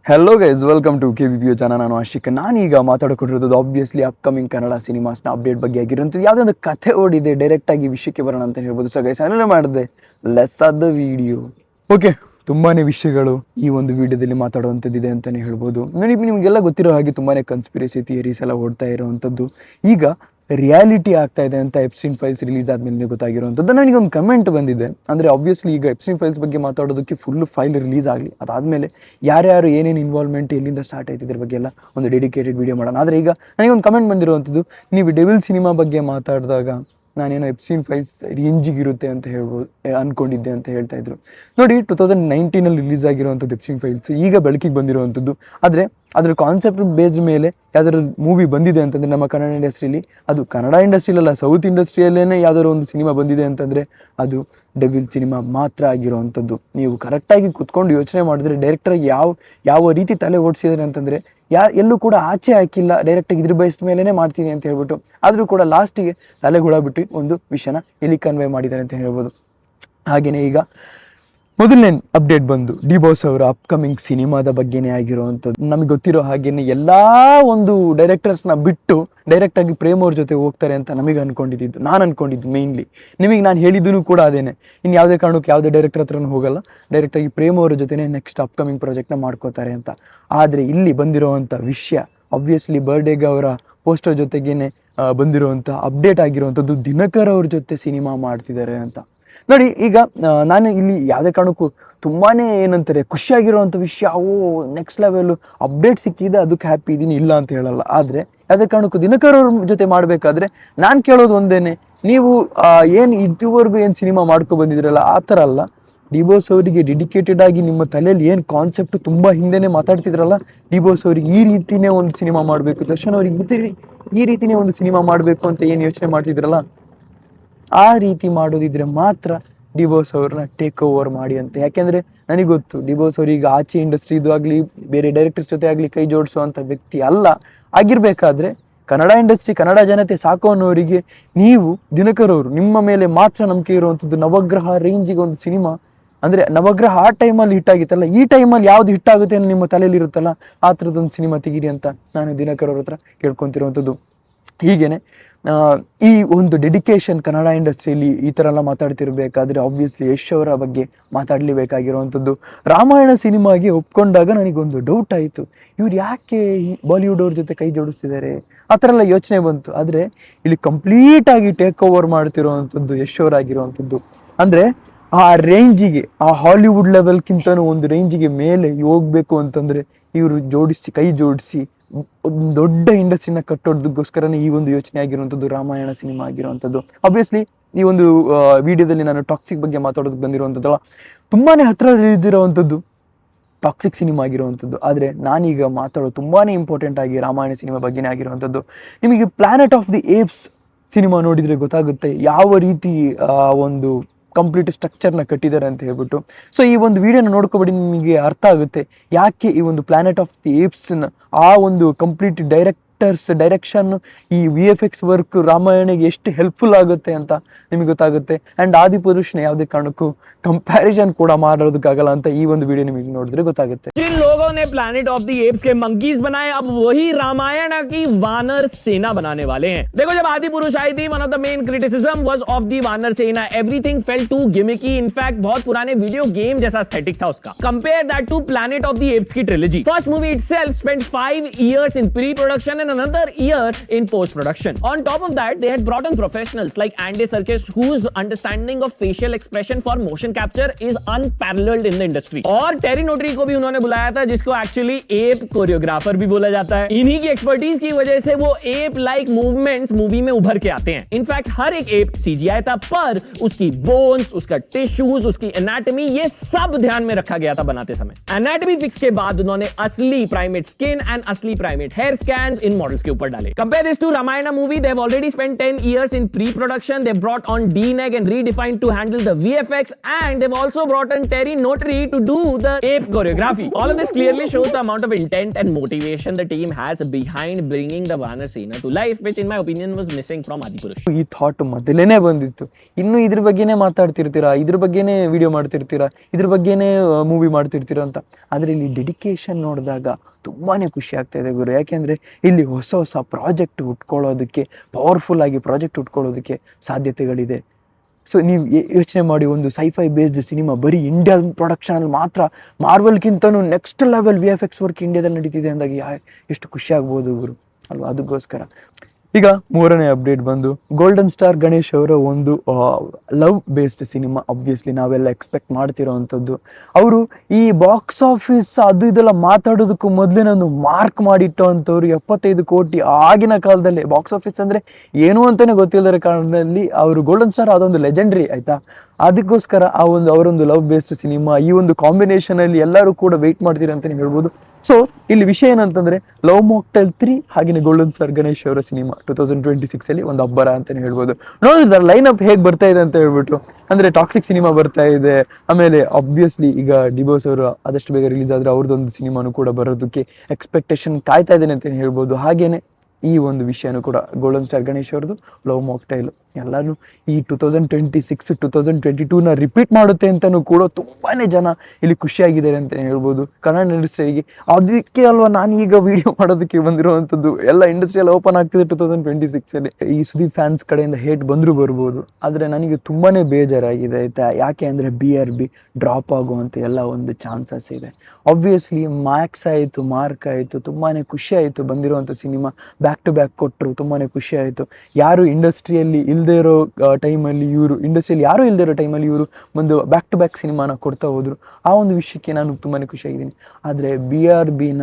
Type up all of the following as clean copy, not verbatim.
Hello guys, welcome to KBPO channel. ನಾನು ಆಶಿಕ್. ನಾನೀಗ ಮಾತಾಡಿಕೊಂಡಿರೋದು ಆಬ್ವಿಯಸ್ಲಿ ಅಪ್ಕಮಿಂಗ್ ಕನ್ನಡ ಸಿನಿಮಾಸ್ನ ಅಪ್ಡೇಟ್ ಬಗ್ಗೆ ಆಗಿರೋಂಥದ್ದು. ಯಾವುದೇ ಒಂದು ಕಥೆ ಓಡಿದೆ, ಡೈರೆಕ್ಟಾಗಿ ವಿಷಯಕ್ಕೆ ಬರೋಣ ಅಂತ ಹೇಳ್ಬೋದು. ಸೊ ಗೈಸ್, ಅಲ್ಲೇ ಮಾಡಿದೆ ಲೆಸ್ ಆದ ದ ವಿಡಿಯೋ. ಓಕೆ, ತುಂಬಾ ವಿಷಯಗಳು ಈ ಒಂದು ವಿಡಿಯೋದಲ್ಲಿ ಮಾತಾಡುವಂಥದ್ದಿದೆ ಅಂತಲೇ ಹೇಳ್ಬೋದು. ನಿಮಗೆಲ್ಲ ಗೊತ್ತಿರೋ ಹಾಗೆ ತುಂಬಾ ಕನ್ಸ್ಪಿರಸಿ ಥಿಯರೀಸ್ ಎಲ್ಲ ಓಡ್ತಾ ಇರೋವಂಥದ್ದು ಈಗ ರಿಯಾಲಿಟಿ ಆಗ್ತಾ ಇದೆ ಅಂತ ಎಪ್ಸ್ಟೀನ್ ಫೈಲ್ಸ್ ರಿಲೀಸ್ ಆದಮೇಲೆ ಗೊತ್ತಾಗಿರುವಂಥದ್ದು. ನನಗೆ ಒಂದು ಕಮೆಂಟ್ ಬಂದಿದೆ, ಅಂದರೆ ಆಬ್ವಿಯಸ್ಲಿ ಈಗ ಎಪ್ಸ್ಟೀನ್ ಫೈಲ್ಸ್ ಬಗ್ಗೆ ಮಾತಾಡೋದಕ್ಕೆ ಫುಲ್ ಫೈಲ್ ರಿಲೀಸ್ ಆಗಲಿ, ಅದಾದಮೇಲೆ ಯಾರ್ಯಾರು ಏನೇನು ಇನ್ವಾಲ್ವ್ಮೆಂಟ್ ಎಲ್ಲಿಂದ ಸ್ಟಾರ್ಟ್ ಆಯ್ತು ಇದ್ರ ಬಗ್ಗೆ ಎಲ್ಲ ಒಂದು ಡೆಡಿಕೇಟೆಡ್ ವಿಡಿಯೋ ಮಾಡೋಣ. ಆದರೆ ಈಗ ನನಗೊಂದು ಕಮೆಂಟ್ ಬಂದಿರುವಂಥದ್ದು, ನೀವು ಡೆವಿಲ್ ಸಿನಿಮಾ ಬಗ್ಗೆ ಮಾತಾಡಿದಾಗ ನಾನೇನೋ ಎಪ್ಸ್ಟೀನ್ ಫೈಲ್ಸ್ ರೇಂಜಿಗಿರುತ್ತೆ ಅಂತ ಹೇಳ್ಬೋದು ಅಂದ್ಕೊಂಡಿದ್ದೆ ಅಂತ ಹೇಳ್ತಾ ಇದ್ರು. ನೋಡಿ, 2019 ರಿಲೀಸ್ ಆಗಿರುವಂಥದ್ದು ಎಪ್ಸ್ಟೀನ್ ಫೈಲ್ಸ್ ಈಗ ಬೆಳಕಿಗೆ ಬಂದಿರುವಂಥದ್ದು. ಆದರೆ ಅದರ ಕಾನ್ಸೆಪ್ಟ್ ಬೇಸ್ಡ್ ಮೇಲೆ ಯಾವ್ದಾದ್ರು ಮೂವಿ ಬಂದಿದೆ ಅಂತಂದರೆ ನಮ್ಮ ಕನ್ನಡ ಇಂಡಸ್ಟ್ರಿಲಿ, ಅದು ಕನ್ನಡ ಇಂಡಸ್ಟ್ರಿಲಲ್ಲ ಸೌತ್ ಇಂಡಸ್ಟ್ರಿಯಲ್ಲೇ ಯಾವ್ದಾದ್ರು ಒಂದು ಸಿನಿಮಾ ಬಂದಿದೆ ಅಂತಂದರೆ ಅದು ಡೆವಿಲ್ ಸಿನಿಮಾ ಮಾತ್ರ ಆಗಿರುವಂಥದ್ದು. ನೀವು ಕರೆಕ್ಟಾಗಿ ಕುತ್ಕೊಂಡು ಯೋಚನೆ ಮಾಡಿದ್ರೆ ಡೈರೆಕ್ಟರ್ ಯಾವ ರೀತಿ ತಲೆ ಓಡಿಸಿದ್ದಾರೆ ಅಂತಂದರೆ ಎಲ್ಲೂ ಕೂಡ ಆಚೆ ಹಾಕಿಲ್ಲ, ಡೈರೆಕ್ಟಾಗಿ ಇದ್ರ ಬೇಸ್ಡ್ ಮೇಲೇ ಮಾಡ್ತೀನಿ ಅಂತ ಹೇಳ್ಬಿಟ್ಟು. ಆದರೂ ಕೂಡ ಲಾಸ್ಟಿಗೆ ತಲೆಗುಳ ಬಿಟ್ಟು ಒಂದು ವಿಷಯನ ಎಲ್ಲಿ ಕನ್ವೆ ಮಾಡಿದ್ದಾರೆ ಅಂತ ಹೇಳ್ಬೋದು. ಹಾಗೆಯೇ ಈಗ ಮೊದಲನೇ ಅಪ್ಡೇಟ್ ಬಂದು ಡಿ ಬಾಸ್ ಅವರ ಅಪ್ಕಮಿಂಗ್ ಸಿನಿಮಾದ ಬಗ್ಗೆನೇ ಆಗಿರುವಂಥದ್ದು. ನಮಗೆ ಗೊತ್ತಿರೋ ಹಾಗೇನೆ ಎಲ್ಲ ಒಂದು ಡೈರೆಕ್ಟರ್ಸ್ನ ಬಿಟ್ಟು ಡೈರೆಕ್ಟಾಗಿ ಪ್ರೇಮ್ ಅವ್ರ ಜೊತೆ ಹೋಗ್ತಾರೆ ಅಂತ ನಾನು ಅನ್ಕೊಂಡಿದ್ದು ಮೇಯ್ನ್ಲಿ. ನಿಮಗೆ ನಾನು ಹೇಳಿದ್ದೂ ಕೂಡ ಅದೇನೆ, ಇನ್ನು ಯಾವುದೇ ಕಾರಣಕ್ಕೆ ಯಾವುದೇ ಡೈರೆಕ್ಟರ್ ಹತ್ರನೂ ಹೋಗಲ್ಲ, ಡೈರೆಕ್ಟಾಗಿ ಪ್ರೇಮ್ ಅವ್ರ ಜೊತೆನೇ ನೆಕ್ಸ್ಟ್ ಅಪ್ಕಮಿಂಗ್ ಪ್ರಾಜೆಕ್ಟ್ನ ಮಾಡ್ಕೋತಾರೆ ಅಂತ. ಆದರೆ ಇಲ್ಲಿ ಬಂದಿರೋವಂಥ ವಿಷಯ ಆಬ್ವಿಯಸ್ಲಿ ಬರ್ಡೇಗೆ ಅವರ ಪೋಸ್ಟರ್ ಜೊತೆಗೇನೆ ಬಂದಿರುವಂಥ ಅಪ್ಡೇಟ್ ಆಗಿರುವಂಥದ್ದು ದಿನಕರ್ ಅವ್ರ ಜೊತೆ ಸಿನಿಮಾ ಮಾಡ್ತಿದ್ದಾರೆ ಅಂತ. ನೋಡಿ, ಈಗ ನಾನು ಇಲ್ಲಿ ಯಾವುದೇ ಕಾರಣಕ್ಕೂ ತುಂಬಾ ಏನಂತಾರೆ ಖುಷಿಯಾಗಿರೋವಂಥ ವಿಷಯ, ನೆಕ್ಸ್ಟ್ ಲೆವೆಲ್ಲು ಅಪ್ಡೇಟ್ ಸಿಕ್ಕಿದೆ ಅದಕ್ಕೆ ಹ್ಯಾಪಿ ಇದ್ದೀನಿ, ಇಲ್ಲ ಅಂತ ಹೇಳಲ್ಲ. ಆದರೆ ಯಾವುದೇ ಕಾರಣಕ್ಕೂ ದಿನಕರ್ ಅವ್ರ ಜೊತೆ ಮಾಡಬೇಕಾದ್ರೆ ನಾನು ಕೇಳೋದು ಒಂದೇನೆ, ನೀವು ಏನು ಇದುವರೆಗೂ ಏನು ಸಿನಿಮಾ ಮಾಡ್ಕೊ ಬಂದಿದ್ರಲ್ಲ ಆ ಥರ ಅಲ್ಲ, ಡಿ ಬಾಸ್ ಅವರಿಗೆ ಡೆಡಿಕೇಟೆಡ್ ಆಗಿ ನಿಮ್ಮ ತಲೆಯಲ್ಲಿ ಏನು ಕಾನ್ಸೆಪ್ಟ್ ತುಂಬ ಹಿಂದೆನೇ ಮಾತಾಡ್ತಿದ್ರಲ್ಲ, ಡಿ ಬಾಸ್ ಅವ್ರಿಗೆ ಈ ರೀತಿಯೇ ಒಂದು ಸಿನಿಮಾ ಮಾಡಬೇಕು, ದರ್ಶನ್ ಅವ್ರಿಗೆ ಈ ರೀತಿಯೇ ಒಂದು ಸಿನಿಮಾ ಮಾಡಬೇಕು ಅಂತ ಏನು ಯೋಚನೆ ಮಾಡ್ತಿದ್ರಲ್ಲ, ಆ ರೀತಿ ಮಾಡೋದಿದ್ರೆ ಮಾತ್ರ ಡಿ ಬಾಸ್ ಅವ್ರನ್ನ ಟೇಕ್ ಓವರ್ ಮಾಡಿ ಅಂತ. ಯಾಕೆಂದರೆ ನನಗೆ ಗೊತ್ತು, ಡಿ ಬಾಸ್ ಅವ್ರಿಗೆ ಆಚೆ ಇಂಡಸ್ಟ್ರಿದು ಆಗಲಿ ಬೇರೆ ಡೈರೆಕ್ಟರ್ಸ್ ಜೊತೆ ಆಗಲಿ ಕೈ ಜೋಡಿಸುವಂಥ ವ್ಯಕ್ತಿ ಅಲ್ಲ. ಆಗಿರಬೇಕಾದ್ರೆ ಕನ್ನಡ ಇಂಡಸ್ಟ್ರಿ, ಕನ್ನಡ ಜನತೆ ಸಾಕು ಅನ್ನೋರಿಗೆ ನೀವು ದಿನಕರ್ ಅವರು ನಿಮ್ಮ ಮೇಲೆ ಮಾತ್ರ ನಂಬಿಕೆ ಇರುವಂಥದ್ದು. ನವಗ್ರಹ ರೇಂಜಿಗೆ ಒಂದು ಸಿನಿಮಾ, ಅಂದರೆ ನವಗ್ರಹ ಆ ಟೈಮಲ್ಲಿ ಹಿಟ್ ಆಗಿತ್ತಲ್ಲ, ಈ ಟೈಮಲ್ಲಿ ಯಾವ್ದು ಹಿಟ್ ಆಗುತ್ತೆ ಅನ್ನೋ ನಿಮ್ಮ ತಲೆಯಲ್ಲಿ ಇರುತ್ತಲ್ಲ, ಆ ಥರದ್ದೊಂದು ಸಿನಿಮಾ ತೆಗೀರಿ ಅಂತ ನಾನು ದಿನಕರ್ ಅವ್ರ ಹತ್ರ ಕೇಳ್ಕೊತಿರುವಂಥದ್ದು. ಹೀಗೇನೆ ಈ ಒಂದು ಡೆಡಿಕೇಶನ್ ಕನ್ನಡ ಇಂಡಸ್ಟ್ರಿಯಲ್ಲಿ ಈ ಥರ ಎಲ್ಲ ಮಾತಾಡ್ತಿರ್ಬೇಕಾದ್ರೆ ಆಬ್ವಿಯಸ್ಲಿ ಯಶ್ ಅವರ ಬಗ್ಗೆ ಮಾತಾಡಲೇಬೇಕಾಗಿರುವಂಥದ್ದು. ರಾಮಾಯಣ ಸಿನಿಮಾಗೆ ಒಪ್ಕೊಂಡಾಗ ನನಗೊಂದು ಡೌಟ್ ಆಯಿತು, ಇವ್ರು ಯಾಕೆ ಬಾಲಿವುಡ್ ಅವ್ರ ಜೊತೆ ಕೈ ಜೋಡಿಸ್ತಿದ್ದಾರೆ ಆ ಥರ ಎಲ್ಲ ಯೋಚನೆ ಬಂತು. ಆದರೆ ಇಲ್ಲಿ ಕಂಪ್ಲೀಟಾಗಿ ಟೇಕ್ ಓವರ್ ಮಾಡ್ತಿರೋವಂಥದ್ದು ಯಶ್ ಅವರಾಗಿರುವಂಥದ್ದು. ಅಂದರೆ ಆ ರೇಂಜಿಗೆ, ಆ ಹಾಲಿವುಡ್ ಲೆವೆಲ್ಗಿಂತನೂ ಒಂದು ರೇಂಜಿಗೆ ಮೇಲೆ ಹೋಗ್ಬೇಕು ಅಂತಂದರೆ ಇವರು ಕೈ ಜೋಡಿಸಿ ಒಂದು ದೊಡ್ಡ ಇಂಡಸ್ಟ್ರಿನ ಕಟ್ಟೋದಕ್ಕೋಸ್ಕರನೇ ಈ ಒಂದು ಯೋಚನೆ ಆಗಿರುವಂಥದ್ದು ರಾಮಾಯಣ ಸಿನಿಮಾ ಆಗಿರುವಂಥದ್ದು. ಆಬ್ವಿಯಸ್ಲಿ ಈ ಒಂದು ವಿಡಿಯೋದಲ್ಲಿ ನಾನು ಟಾಕ್ಸಿಕ್ ಬಗ್ಗೆ ಮಾತಾಡೋದಕ್ಕೆ ಬಂದಿರುವಂಥದ್ದಲ್ಲ, ತುಂಬಾ ಹತ್ರ ರಿಲೀಸ್ ಇರೋವಂಥದ್ದು ಟಾಕ್ಸಿಕ್ ಸಿನಿಮಾ ಆಗಿರುವಂಥದ್ದು. ಆದರೆ ನಾನೀಗ ಮಾತಾಡೋದು ತುಂಬಾ ಇಂಪಾರ್ಟೆಂಟ್ ಆಗಿ ರಾಮಾಯಣ ಸಿನಿಮಾ ಬಗ್ಗೆನೇ ಆಗಿರುವಂಥದ್ದು. ನಿಮಗೆ planet of the apes cinema ನೋಡಿದರೆ ಗೊತ್ತಾಗುತ್ತೆ ಯಾವ ರೀತಿ ಒಂದು ಕಂಪ್ಲೀಟ್ ಸ್ಟ್ರಕ್ಚರ್ನ ಕಟ್ಟಿದ್ದಾರೆ ಅಂತ ಹೇಳ್ಬಿಟ್ಟು. ಸೊ ಈ ಒಂದು ವಿಡಿಯೋನ ನೋಡ್ಕೊಬೇಡಿ, ನಿಮಗೆ ಅರ್ಥ ಆಗುತ್ತೆ ಯಾಕೆ ಈ ಒಂದು ಪ್ಲಾನೆಟ್ ಆಫ್ ದಿ ಏಪ್ಸ್ನ ಆ ಒಂದು ಕಂಪ್ಲೀಟ್ ಡೈರೆಕ್ಷನ್, ಈ VFX ವರ್ಕ್ ರಾಮಾಯಣಿಗೆ ಎಷ್ಟು ಹೆಲ್ಪ್ಫುಲ್ ಆಗುತ್ತೆ ಅಂತ ನಿಮಗೆ ಗೊತ್ತಾಗುತ್ತೆ. ಆ್ಯಂಡ್ ಆದಿಪುರುಷನ ಯಾವುದೇ ಕಾರಣಕ್ಕೂ कंपैरिजन ಕೂಡ ಮಾಡೋದಕ್ಕಾಗಲ್ಲ ಅಂತ ಈ ಒಂದು ವಿಡಿಯೋ ನಿಮಗೆ ನೋಡಿದ್ರೆ ಗೊತ್ತಾಗುತ್ತೆ. जिन लोगों ने प्लैनेट ऑफ द एप्स के मंकीज बनाए, अब वही रामायण की वानर सेना बनाने वाले हैं. देखो, जब आदि पुरुष आई थी, one of the main criticism was of the वानर सेना. Everything felt too gimmicky. In fact बहुत पुराने वीडियो गेम जैसा एस्थेटिक था उसका. Compare that to Planet of the Apes की trilogy. First movie itself spent 5 years in pre-production and another year in post-production. On top of that, they had brought in professionals like Andy Serkis, whose understanding of facial expression for motion capture is unparalleled in the industry. और टेरी notary को भी उन्होंने बुलाया था, जिसको actually app choreographer भी बोला जाता है. इन्हीं की एक्सपर्टीज की वजह से वो एप लाइक मूवमेंट्स मूवी में उभर के आते हैं. इनफैक्ट हर एक एप CGI था, पर उसकी बोन्स, उसका टिश्यूज, उसकी एनाटॉमी, ये सब ध्यान में रखा गया था बनाते समय. एनाटॉमी फिक्स के बाद उन्होंने असली प्राइमेट स्किन एंड असली primate hair scans in models के ऊपर डाले. Compare this to Ramayana movie, they have already spent 10 years in pre-production. They brought on D-Neg and redefined to handle the VFX, and they've also brought in Terry Notary to do the ape choreography. All of this clearly shows the amount of intent and motivation the team has behind bringing the Vanarasena to life, which in my opinion was missing from Adipurush. ಈ thought ಮೊದಲೇನೆ ಬಂದಿತ್ತು. ಇನ್ನು ಇದ್ರ ಬಗ್ಗೆನೇ ಮಾತಾಡ್ತಿರ್ತೀರಾ, ಇದ್ರ ಬಗ್ಗೆನೇ video ಮಾಡ್ತಿರ್ತೀರಾ, ಇದ್ರ ಬಗ್ಗೆನೇ movie ಮಾಡ್ತಿರ್ತೀರಾ ಅಂತ. ಆದರೆ ಇಲ್ಲಿ ಡೆಡಿಕೇಶನ್ ನೋಡಿದಾಗ ತುಂಬಾನೇ ಖುಷಿ ಆಗ್ತಾ ಇದೆ ಗುರು. ಯಾಕೆಂದ್ರೆ ಇಲ್ಲಿ ಹೊಸ ಹೊಸ ಪ್ರಾಜೆಕ್ಟ್ ಹುಟ್ಕೊಳ್ಳೋದಕ್ಕೆ, ಪವರ್ಫುಲ್ ಆಗಿ ಪ್ರಾಜೆಕ್ಟ್ ಹುಟ್ಕೊಳ್ಳೋದಕ್ಕೆ ಸಾಧ್ಯತೆಗಳಿದೆ. ಸೊ ನೀವು ಯೋಚನೆ ಮಾಡಿ, ಒಂದು ಸೈಫೈ ಬೇಸ್ಡ್ ಸಿನಿಮಾ ಬರೀ ಇಂಡಿಯಾ ಪ್ರೊಡಕ್ಷನಲ್ಲಿ ಮಾತ್ರ, ಮಾರ್ವೆಲ್ಗಿಂತನೂ ನೆಕ್ಸ್ಟ್ ಲೆವೆಲ್ VFX ವರ್ಕ್ ಇಂಡಿಯಾದಲ್ಲಿ ನಡೀತಿದೆ ಅಂದಾಗ ಎಷ್ಟು ಖುಷಿ ಆಗ್ಬೋದು ಗುರು ಅಲ್ವಾ. ಅದಕ್ಕೋಸ್ಕರ ಈಗ ಮೂರನೇ ಅಪ್ಡೇಟ್ ಬಂದು ಗೋಲ್ಡನ್ ಸ್ಟಾರ್ ಗಣೇಶ್ ಅವರ ಒಂದು ಲವ್ ಬೇಸ್ಡ್ ಸಿನಿಮಾ. ಆಬ್ವಿಯಸ್ಲಿ ನಾವೆಲ್ಲ ಎಕ್ಸ್ಪೆಕ್ಟ್ ಮಾಡ್ತಿರೋ ಅಂಥದ್ದು. ಅವರು ಈ ಬಾಕ್ಸ್ ಆಫೀಸ್ ಅದು ಇದೆಲ್ಲ ಮಾತಾಡೋದಕ್ಕೂ ಮೊದಲೇ ಒಂದು ಮಾರ್ಕ್ ಮಾಡಿಟ್ಟೋ ಅಂಥವ್ರು 75 ಕೋಟಿ ಆಗಿನ ಕಾಲದಲ್ಲಿ. ಬಾಕ್ಸ್ ಆಫೀಸ್ ಅಂದರೆ ಏನು ಅಂತಲೇ ಗೊತ್ತಿಲ್ಲದ ಕಾರಣದಲ್ಲಿ ಅವರು ಗೋಲ್ಡನ್ ಸ್ಟಾರ್ ಅದೊಂದು ಲೆಜೆಂಡ್ರಿ ಆಯಿತಾ. ಅದಕ್ಕೋಸ್ಕರ ಅವರೊಂದು ಲವ್ ಬೇಸ್ಡ್ ಸಿನಿಮಾ, ಈ ಒಂದು ಕಾಂಬಿನೇಷನಲ್ಲಿ ಎಲ್ಲರೂ ಕೂಡ ವೆಯ್ಟ್ ಮಾಡ್ತೀರಿ ಅಂತಲೇ ಹೇಳ್ಬೋದು. ಸೊ ಇಲ್ಲಿ ವಿಷಯ ಏನಂತಂದ್ರೆ ಲವ್ ಮಾಕ್ಟೈಲ್ 3 ಹಾಗೆಯೇ ಗೋಲ್ಡನ್ ಸ್ಟಾರ್ ಗಣೇಶ್ ಅವರ ಸಿನಿಮಾ 2026 ಅಲ್ಲಿ ಒಂದು ಅಬ್ಬರ ಅಂತಾನೆ ಹೇಳ್ಬೋದು. ನೋಡಿದ್ರೆ ಲೈನ್ ಅಪ್ ಹೇಗೆ ಬರ್ತಾ ಇದೆ ಅಂತ ಹೇಳ್ಬಿಟ್ಟು, ಅಂದ್ರೆ ಟಾಕ್ಸಿಕ್ ಸಿನಿಮಾ ಬರ್ತಾ ಇದೆ, ಆಮೇಲೆ ಆಬ್ವಿಯಸ್ಲಿ ಈಗ ಡಿಬೋಸ್ ಅವರು ಆದಷ್ಟು ಬೇಗ ರಿಲೀಸ್ ಆದ್ರೆ ಅವ್ರದ್ದೊಂದು ಸಿನಿಮಾನು ಕೂಡ ಬರೋದಕ್ಕೆ ಎಕ್ಸ್ಪೆಕ್ಟೇಷನ್ ಕಾಯ್ತಾ ಇದ್ದೇನೆ ಅಂತ ಹೇಳ್ಬೋದು. ಹಾಗೇನೆ ಈ ಒಂದು ವಿಷಯನೂ ಕೂಡ ಗೋಲ್ಡನ್ ಸ್ಟಾರ್ ಗಣೇಶ್ ಅವ್ರದ್ದು ಲವ್ ಮಾಕ್ಟೈಲ್ ಎಲ್ಲರೂ ಈ 2026 2022ನ ರಿಪೀಟ್ ಮಾಡುತ್ತೆ ಅಂತಲೂ ಕೂಡ ತುಂಬಾನೇ ಜನ ಇಲ್ಲಿ ಖುಷಿಯಾಗಿದ್ದಾರೆ ಅಂತ ಹೇಳ್ಬೋದು ಕನ್ನಡ ಇಂಡಸ್ಟ್ರಿಗೆ. ಅದಕ್ಕೆ ಅಲ್ವಾ ನಾನು ಈಗ ವಿಡಿಯೋ ಮಾಡೋದಕ್ಕೆ ಬಂದಿರುವಂಥದ್ದು. ಎಲ್ಲ ಇಂಡಸ್ಟ್ರಿಯಲ್ಲಿ ಓಪನ್ ಆಗ್ತಿದೆ 2026ಅಲ್ಲಿ. ಈ ಸುದೀಪ್ ಫ್ಯಾನ್ಸ್ ಕಡೆಯಿಂದ ಹೇಟ್ ಬಂದರೂ ಬರ್ಬೋದು, ಆದರೆ ನನಗೆ ತುಂಬಾನೇ ಬೇಜಾರಾಗಿದೆ ಆಯ್ತಾ. ಯಾಕೆ ಅಂದರೆ BRB ಡ್ರಾಪ್ ಆಗುವಂಥ ಎಲ್ಲ ಒಂದು ಚಾನ್ಸಸ್ ಇದೆ. ಆಬ್ವಿಯಸ್ಲಿ ಮ್ಯಾಕ್ಸ್ ಆಯಿತು, ಮಾರ್ಕ್ ಆಯಿತು, ತುಂಬಾ ಖುಷಿ ಆಯಿತು ಬಂದಿರುವಂಥ ಸಿನಿಮಾ. ಬ್ಯಾಕ್ ಟು ಬ್ಯಾಕ್ ಕೊಟ್ಟರು, ತುಂಬಾ ಖುಷಿ ಆಯಿತು. ಯಾರು ಇಂಡಸ್ಟ್ರಿಯಲ್ಲಿ ಇಲ್ಲದೆ ಇರೋ ಟೈಮಲ್ಲಿ ಇವರು, ಇಂಡಸ್ಟ್ರಿಯಲ್ಲಿ ಯಾರೂ ಇಲ್ಲದೆ ಇರೋ ಟೈಮಲ್ಲಿ ಇವರು ಒಂದು ಬ್ಯಾಕ್ ಟು ಬ್ಯಾಕ್ ಸಿನಿಮಾನ ಕೊಡ್ತಾ ಹೋದರು. ಆ ಒಂದು ವಿಷಯಕ್ಕೆ ನಾನು ತುಂಬಾ ಖುಷಿಯಾಗಿದ್ದೀನಿ. ಆದರೆ BRBನ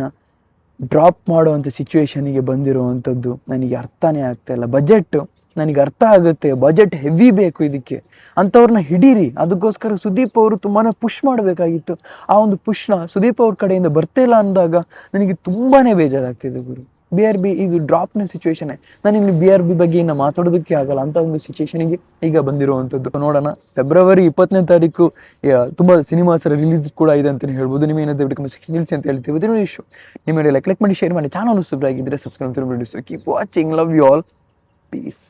ಡ್ರಾಪ್ ಮಾಡುವಂಥ ಸಿಚುವೇಶನಿಗೆ ಬಂದಿರುವಂಥದ್ದು ನನಗೆ ಅರ್ಥನೇ ಆಗ್ತಾಯಿಲ್ಲ. ಬಜೆಟ್ ನನಗೆ ಅರ್ಥ ಆಗುತ್ತೆ, ಬಜೆಟ್ ಹೆವಿ ಬೇಕು ಇದಕ್ಕೆ, ಅಂಥವ್ರನ್ನ ಹಿಡೀರಿ. ಅದಕ್ಕೋಸ್ಕರ ಸುದೀಪ್ ಅವರು ತುಂಬಾ ಪುಷ್ ಮಾಡಬೇಕಾಗಿತ್ತು. ಆ ಒಂದು ಪುಷ್ನ ಸುದೀಪ್ ಅವ್ರ ಕಡೆಯಿಂದ ಬರ್ತಿಲ್ಲ ಅಂದಾಗ ನನಗೆ ತುಂಬಾ ಬೇಜಾರಾಗ್ತಿದೆ ಗುರು. BRB ಇದು ಡ್ರಾಪ್ನ ಸಿಚುವೇಶನೇ. ನಾನು ಇಲ್ಲಿ BRB ಬಗ್ಗೆ ಇನ್ನು ಮಾತಾಡೋದಕ್ಕೆ ಆಗಲ್ಲ, ಅಂತ ಒಂದು ಸಿಚುವೇಶನಿಗೆ ಈಗ ಬಂದಿರುವಂಥದ್ದು. ನೋಡೋಣ, ಫೆಬ್ರವರಿ 20ನೇ ತಾರೀಕು ತುಂಬ ಸಿನಿಮಾಸ್ ರಿಲೀಸ್ ಕೂಡ ಇದೆ ಅಂತಲೇ ಹೇಳ್ಬೋದು. ನಿಮ್ಮ ಏನಾದರೂ ಕಮೆಂಟ್ ಸೆಕ್ಷನ್ ನಿಲ್ಲಿಸಿ ಅಂತ ಹೇಳ್ತೀವಿ. ಇದನ್ನು ಇಶ್ಯೂ ನಿಮ್ಮ ಲೈಕ್ ಮಾಡಿ, ಶೇರ್ ಮಾಡಿ. ಚಾನಲ್ ಸಬ್ಸ್ಕ್ರೈಬ್ ಆಗಿದ್ದರೆ ಸಬ್ಸ್ಕ್ರೈಬ್ ಮಾಡಿ. Keep watching, love you all, piece.